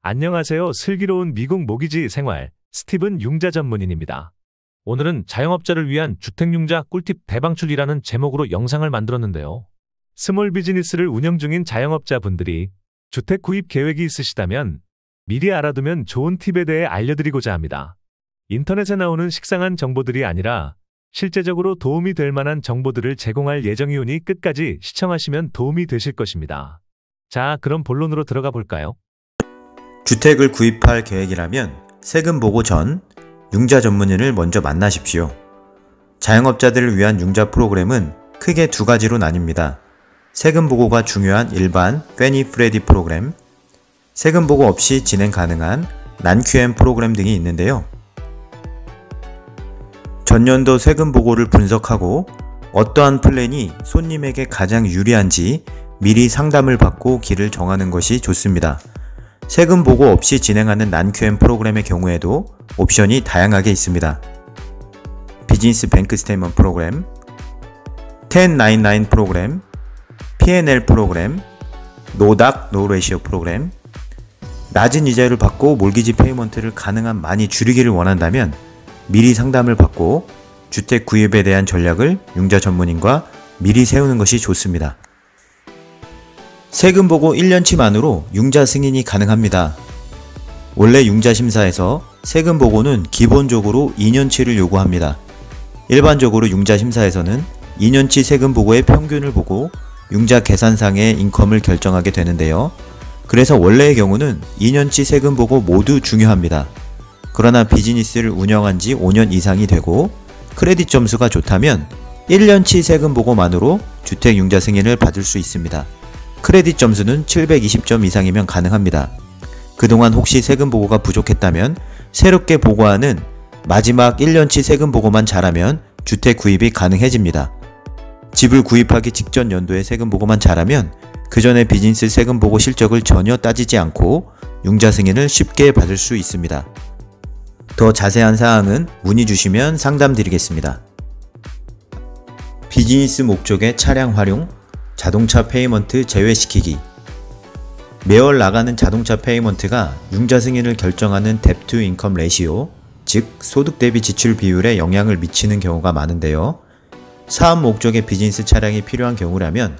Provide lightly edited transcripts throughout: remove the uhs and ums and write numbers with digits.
안녕하세요. 슬기로운 미국 모기지 생활 스티븐 융자 전문인입니다. 오늘은 자영업자를 위한 주택융자 꿀팁 대방출이라는 제목으로 영상을 만들었는데요. 스몰 비즈니스를 운영 중인 자영업자분들이 주택 구입 계획이 있으시다면 미리 알아두면 좋은 팁에 대해 알려드리고자 합니다. 인터넷에 나오는 식상한 정보들이 아니라 실제적으로 도움이 될 만한 정보들을 제공할 예정이오니 끝까지 시청하시면 도움이 되실 것입니다. 자, 그럼 본론으로 들어가 볼까요? 주택을 구입할 계획이라면 세금 보고 전 융자 전문인을 먼저 만나십시오. 자영업자들을 위한 융자 프로그램은 크게 두 가지로 나뉩니다. 세금 보고가 중요한 일반 페니 프레디 프로그램, 세금 보고 없이 진행 가능한 non-QM 프로그램 등이 있는데요. 전년도 세금 보고를 분석하고 어떠한 플랜이 손님에게 가장 유리한지 미리 상담을 받고 길을 정하는 것이 좋습니다. 세금 보고 없이 진행하는 non-QM 프로그램의 경우에도 옵션이 다양하게 있습니다. 비즈니스 뱅크 스테이트먼트 프로그램, 1099 프로그램, P&L 프로그램, 노닥 노레시오 프로그램, 낮은 이자율을 받고 몰기지 페이먼트를 가능한 많이 줄이기를 원한다면 미리 상담을 받고 주택 구입에 대한 전략을 융자 전문인과 미리 세우는 것이 좋습니다. 세금 보고 1년치 만으로 융자 승인이 가능합니다. 원래 융자 심사에서 세금 보고는 기본적으로 2년치를 요구합니다. 일반적으로 융자 심사에서는 2년치 세금 보고의 평균을 보고 융자 계산상의 인컴을 결정하게 되는데요. 그래서 원래의 경우는 2년치 세금 보고 모두 중요합니다. 그러나 비즈니스를 운영한 지 5년 이상이 되고 크레딧 점수가 좋다면 1년치 세금 보고만으로 주택 융자 승인을 받을 수 있습니다. 크레딧 점수는 720점 이상이면 가능합니다. 그동안 혹시 세금 보고가 부족했다면 새롭게 보고하는 마지막 1년치 세금 보고만 잘하면 주택 구입이 가능해집니다. 집을 구입하기 직전 연도에 세금 보고만 잘하면 그 전에 비즈니스 세금 보고 실적을 전혀 따지지 않고 융자 승인을 쉽게 받을 수 있습니다. 더 자세한 사항은 문의 주시면 상담드리겠습니다. 비즈니스 목적의 차량 활용, 자동차 페이먼트 제외시키기. 매월 나가는 자동차 페이먼트가 융자 승인을 결정하는 뎁 투 인컴 레시오, 즉 소득 대비 지출 비율에 영향을 미치는 경우가 많은데요. 사업 목적의 비즈니스 차량이 필요한 경우라면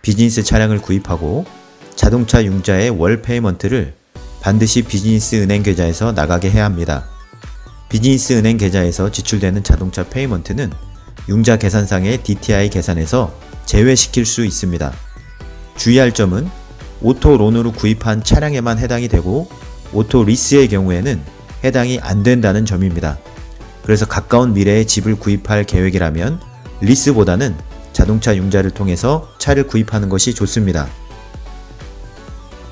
비즈니스 차량을 구입하고 자동차 융자의 월 페이먼트를 반드시 비즈니스 은행 계좌에서 나가게 해야 합니다. 비즈니스 은행 계좌에서 지출되는 자동차 페이먼트는 융자 계산상의 DTI 계산에서 제외시킬 수 있습니다. 주의할 점은 오토론으로 구입한 차량에만 해당이 되고 오토 리스의 경우에는 해당이 안 된다는 점입니다. 그래서 가까운 미래에 집을 구입할 계획이라면 리스보다는 자동차 융자를 통해서 차를 구입하는 것이 좋습니다.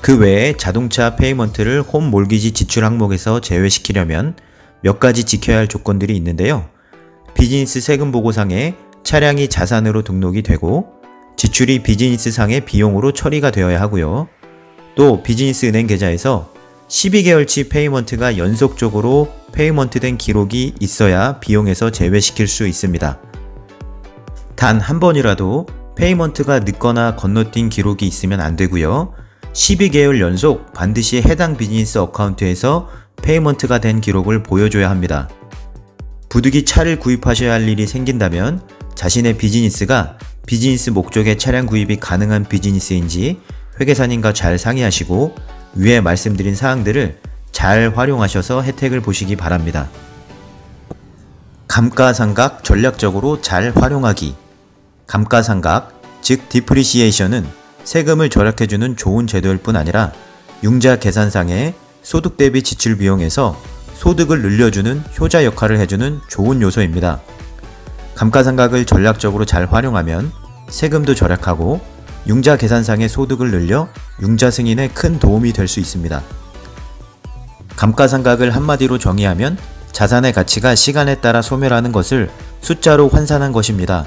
그 외에 자동차 페이먼트를 홈 몰기지 지출 항목에서 제외시키려면 몇 가지 지켜야 할 조건들이 있는데요. 비즈니스 세금 보고상에 차량이 자산으로 등록이 되고 지출이 비즈니스상의 비용으로 처리가 되어야 하고요. 또 비즈니스 은행 계좌에서 12개월치 페이먼트가 연속적으로 페이먼트 된 기록이 있어야 비용에서 제외시킬 수 있습니다. 단 한 번이라도 페이먼트가 늦거나 건너뛴 기록이 있으면 안 되고요. 12개월 연속 반드시 해당 비즈니스 어카운트에서 페이먼트가 된 기록을 보여줘야 합니다. 부득이 차를 구입하셔야 할 일이 생긴다면 자신의 비즈니스가 비즈니스 목적의 차량 구입이 가능한 비즈니스인지 회계사님과 잘 상의하시고 위에 말씀드린 사항들을 잘 활용하셔서 혜택을 보시기 바랍니다. 감가상각 전략적으로 잘 활용하기. 감가상각, 즉 디프리시에이션은 세금을 절약해주는 좋은 제도일 뿐 아니라 융자 계산상의 소득 대비 지출 비용에서 소득을 늘려주는 효자 역할을 해주는 좋은 요소입니다. 감가상각을 전략적으로 잘 활용하면 세금도 절약하고 융자 계산상의 소득을 늘려 융자 승인에 큰 도움이 될 수 있습니다. 감가상각을 한마디로 정의하면 자산의 가치가 시간에 따라 소멸하는 것을 숫자로 환산한 것입니다.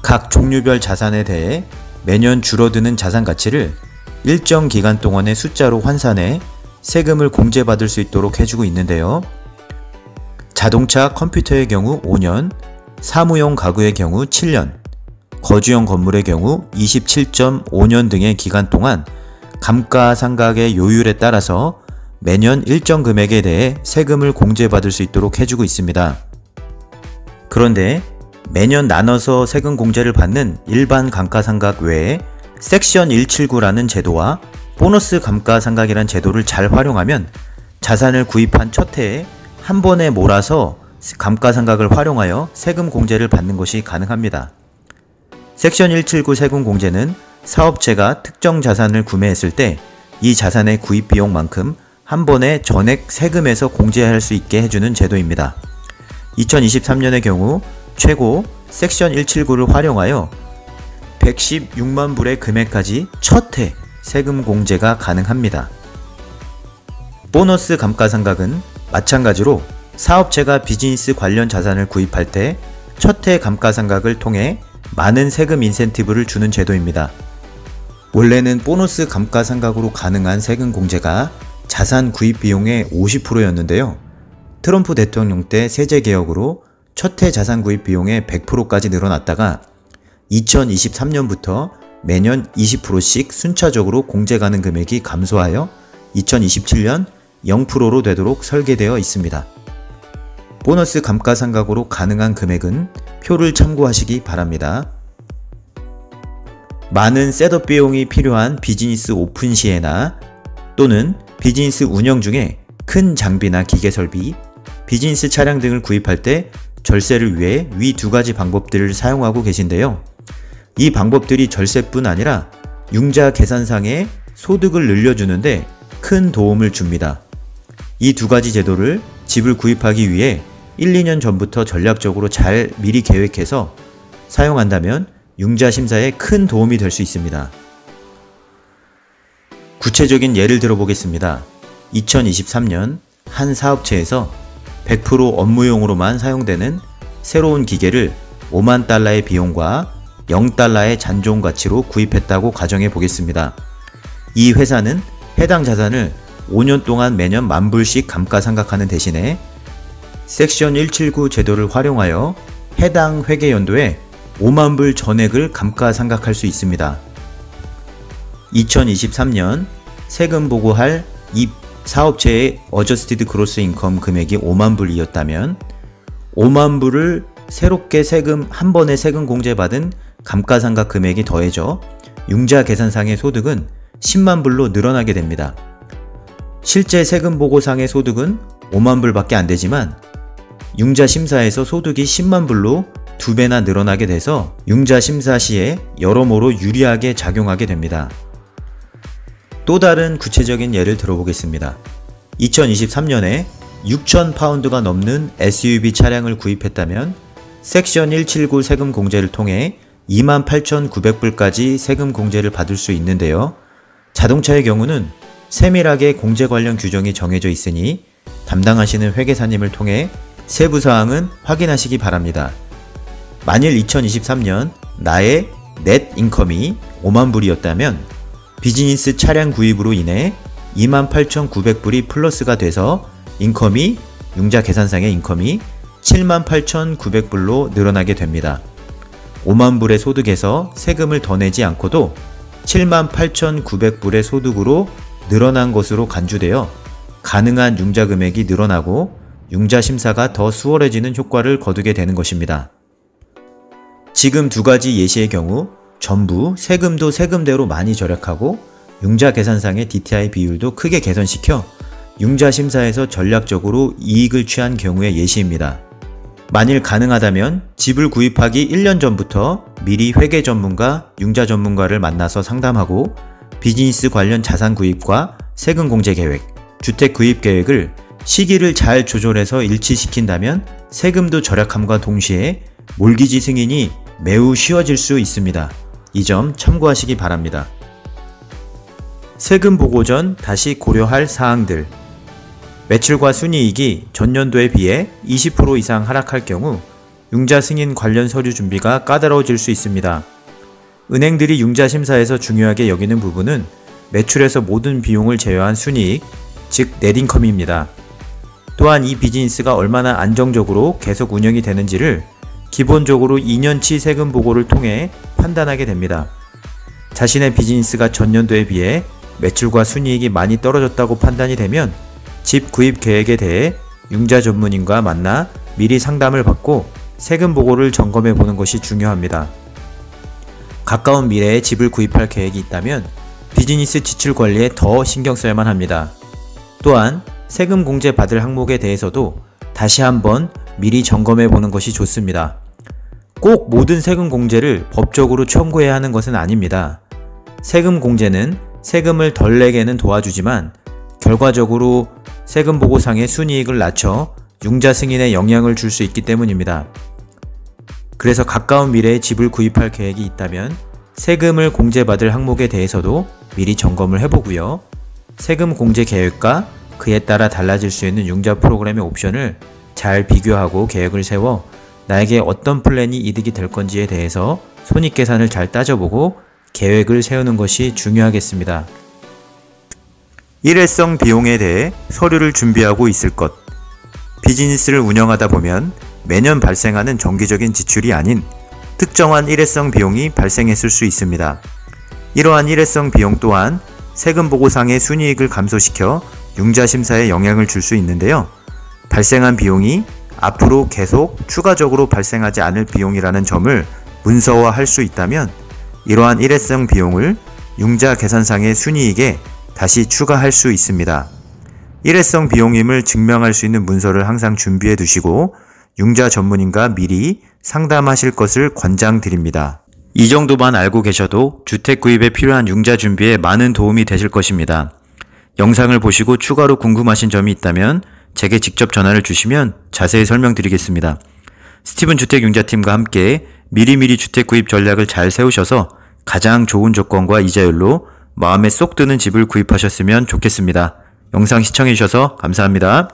각 종류별 자산에 대해 매년 줄어드는 자산 가치를 일정 기간 동안의 숫자로 환산해 세금을 공제받을 수 있도록 해주고 있는데요. 자동차 컴퓨터의 경우 5년, 사무용 가구의 경우 7년, 거주용 건물의 경우 27.5년 등의 기간 동안 감가상각의 요율에 따라서 매년 일정 금액에 대해 세금을 공제받을 수 있도록 해주고 있습니다. 그런데 매년 나눠서 세금 공제를 받는 일반 감가상각 외에 섹션 179라는 제도와 보너스 감가상각이란 제도를 잘 활용하면 자산을 구입한 첫 해에 한 번에 몰아서 감가상각을 활용하여 세금 공제를 받는 것이 가능합니다. 섹션 179 세금 공제는 사업체가 특정 자산을 구매했을 때 이 자산의 구입 비용만큼 한 번에 전액 세금에서 공제할 수 있게 해주는 제도입니다. 2023년의 경우 최고 섹션 179를 활용하여 116만 불의 금액까지 첫 해 세금 공제가 가능합니다. 보너스 감가상각은 마찬가지로 사업체가 비즈니스 관련 자산을 구입할 때 첫 해 감가상각을 통해 많은 세금 인센티브를 주는 제도입니다. 원래는 보너스 감가상각으로 가능한 세금 공제가 자산 구입 비용의 50%였는데요. 트럼프 대통령 때 세제 개혁으로 첫 해 자산 구입 비용의 100%까지 늘어났다가 2023년부터 매년 20%씩 순차적으로 공제 가능 금액이 감소하여 2027년 0%로 되도록 설계되어 있습니다. 보너스 감가상각으로 가능한 금액은 표를 참고하시기 바랍니다. 많은 셋업 비용이 필요한 비즈니스 오픈 시에나 또는 비즈니스 운영 중에 큰 장비나 기계 설비, 비즈니스 차량 등을 구입할 때 절세를 위해 위 두 가지 방법들을 사용하고 계신데요. 이 방법들이 절세뿐 아니라 융자 계산상의 소득을 늘려주는데 큰 도움을 줍니다. 이 두 가지 제도를 집을 구입하기 위해 1, 2년 전부터 전략적으로 잘 미리 계획해서 사용한다면 융자 심사에 큰 도움이 될 수 있습니다. 구체적인 예를 들어보겠습니다. 2023년 한 사업체에서 100% 업무용으로만 사용되는 새로운 기계를 5만 달러의 비용과 0달러의 잔존 가치로 구입했다고 가정해 보겠습니다. 이 회사는 해당 자산을 5년 동안 매년 10,000불씩 감가상각하는 대신에 섹션 179 제도를 활용하여 해당 회계연도에 5만 불 전액을 감가상각할 수 있습니다. 2023년 세금 보고할 이 사업체의 어저스티드 그로스 인컴 금액이 5만 불이었다면 5만 불을 새롭게 한 번에 세금 공제받은 감가상각 금액이 더해져 융자 계산상의 소득은 10만 불로 늘어나게 됩니다. 실제 세금 보고상의 소득은 5만 불밖에 안 되지만 융자 심사에서 소득이 10만 불로 2배나 늘어나게 돼서 융자 심사 시에 여러모로 유리하게 작용하게 됩니다. 또 다른 구체적인 예를 들어보겠습니다. 2023년에 6,000파운드가 넘는 SUV 차량을 구입했다면 섹션 179 세금 공제를 통해 28,900불까지 세금 공제를 받을 수 있는데요. 자동차의 경우는 세밀하게 공제 관련 규정이 정해져 있으니 담당하시는 회계사님을 통해 세부사항은 확인하시기 바랍니다. 만일 2023년 나의 넷 인컴이 5만 불이었다면 비즈니스 차량 구입으로 인해 28,900불이 플러스가 돼서 융자 계산상의 인컴이 78,900불로 늘어나게 됩니다. 5만 불의 소득에서 세금을 더 내지 않고도 78,900불의 소득으로 늘어난 것으로 간주되어 가능한 융자 금액이 늘어나고 융자 심사가 더 수월해지는 효과를 거두게 되는 것입니다. 지금 두 가지 예시의 경우 전부 세금도 세금대로 많이 절약하고 융자 계산상의 DTI 비율도 크게 개선시켜 융자 심사에서 전략적으로 이익을 취한 경우의 예시입니다. 만일 가능하다면 집을 구입하기 1년 전부터 미리 회계 전문가, 융자 전문가를 만나서 상담하고 비즈니스 관련 자산 구입과 세금 공제 계획, 주택 구입 계획을 시기를 잘 조절해서 일치시킨다면 세금도 절약함과 동시에 몰기지 승인이 매우 쉬워질 수 있습니다. 이 점 참고하시기 바랍니다. 세금 보고 전 다시 고려할 사항들. 매출과 순이익이 전년도에 비해 20% 이상 하락할 경우 융자 승인 관련 서류 준비가 까다로워질 수 있습니다. 은행들이 융자 심사에서 중요하게 여기는 부분은 매출에서 모든 비용을 제외한 순이익, 즉 넷인컴입니다. 또한 이 비즈니스가 얼마나 안정적으로 계속 운영이 되는지를 기본적으로 2년치 세금 보고를 통해 판단하게 됩니다. 자신의 비즈니스가 전년도에 비해 매출과 순이익이 많이 떨어졌다고 판단이 되면 집 구입 계획에 대해 융자 전문인과 만나 미리 상담을 받고 세금 보고를 점검해 보는 것이 중요합니다. 가까운 미래에 집을 구입할 계획이 있다면 비즈니스 지출 관리에 더 신경 써야만 합니다. 또한 세금 공제 받을 항목에 대해서도 다시 한번 미리 점검해 보는 것이 좋습니다. 꼭 모든 세금 공제를 법적으로 청구해야 하는 것은 아닙니다. 세금 공제는 세금을 덜 내게는 도와주지만 결과적으로 세금 보고상의 순이익을 낮춰 융자 승인에 영향을 줄 수 있기 때문입니다. 그래서 가까운 미래에 집을 구입할 계획이 있다면 세금을 공제받을 항목에 대해서도 미리 점검을 해보고요. 세금 공제 계획과 그에 따라 달라질 수 있는 융자 프로그램의 옵션을 잘 비교하고 계획을 세워 나에게 어떤 플랜이 이득이 될 건지에 대해서 손익계산을 잘 따져보고 계획을 세우는 것이 중요하겠습니다. 일회성 비용에 대해 서류를 준비하고 있을 것. 비즈니스를 운영하다 보면 매년 발생하는 정기적인 지출이 아닌 특정한 일회성 비용이 발생했을 수 있습니다. 이러한 일회성 비용 또한 세금 보고상의 순이익을 감소시켜 융자 심사에 영향을 줄 수 있는데요. 발생한 비용이 앞으로 계속 추가적으로 발생하지 않을 비용이라는 점을 문서화할 수 있다면 이러한 일회성 비용을 융자 계산상의 순이익에 다시 추가할 수 있습니다. 일회성 비용임을 증명할 수 있는 문서를 항상 준비해 두시고 융자 전문인과 미리 상담하실 것을 권장드립니다. 이 정도만 알고 계셔도 주택 구입에 필요한 융자 준비에 많은 도움이 되실 것입니다. 영상을 보시고 추가로 궁금하신 점이 있다면 제게 직접 전화를 주시면 자세히 설명드리겠습니다. 스티븐 주택융자팀과 함께 미리미리 주택 구입 전략을 잘 세우셔서 가장 좋은 조건과 이자율로 마음에 쏙 드는 집을 구입하셨으면 좋겠습니다. 영상 시청해주셔서 감사합니다.